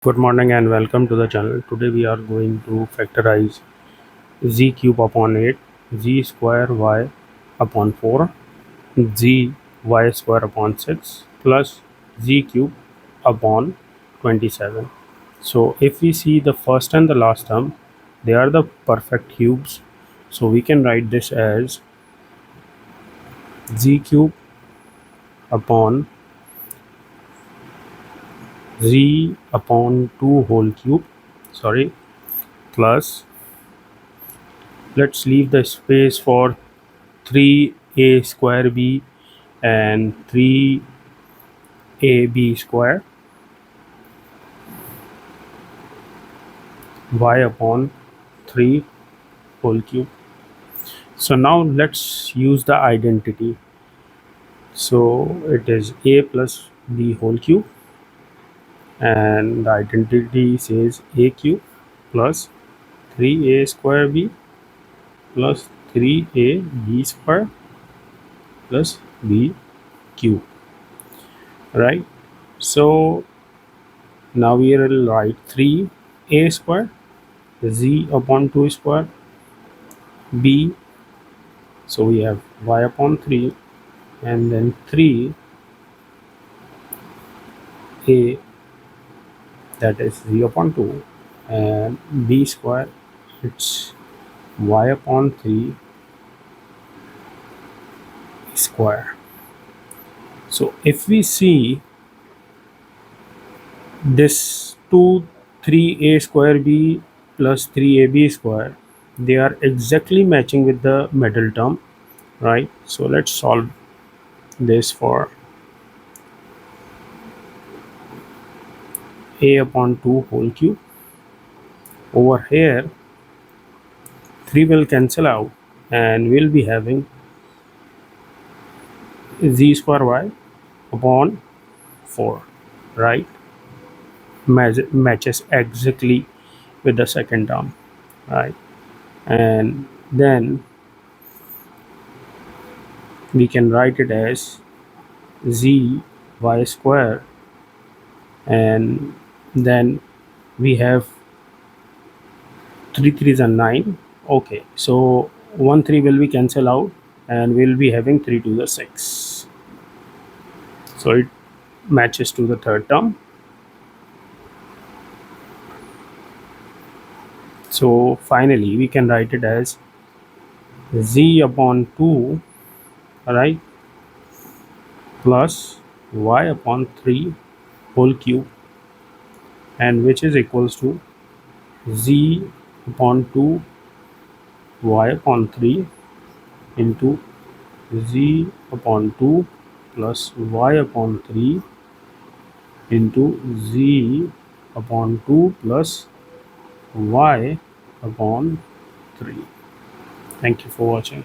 Good morning and welcome to the channel. Today we are going to factorize z cube upon 8, z square y upon 4, z y square upon 6 plus z cube upon 27. So if we see the first and the last term, they are the perfect cubes. So we can write this as z cube upon z upon 2 whole cube, plus let's leave the space for 3a square b and 3ab square y upon 3 whole cube. So now let's use the identity. So it is a plus b whole cube, and the identity says a cube plus 3a square b plus 3ab square plus b cube, right? So now we will write 3a square z upon 2 square b, so we have y upon 3 and then 3a, that is z upon 2, and b square, it's y upon 3 square. So if we see this 3a square b plus 3ab square, they are exactly matching with the middle term, right? So let's solve this for a upon 2 whole cube. Over here 3 will cancel out and we'll be having z square y upon 4, right? Matches exactly with the second term, right? And then we can write it as z y square, and then we have 3 3s and 9. Okay, so 1 3 will be cancel out and we'll be having 3 to the 6, so it matches to the third term. So finally we can write it as z upon 2, right, plus y upon 3 whole cube, and which is equals to z upon 2 y upon 3 into z upon 2 plus y upon 3 into z upon 2 plus y upon 3. Thank you for watching.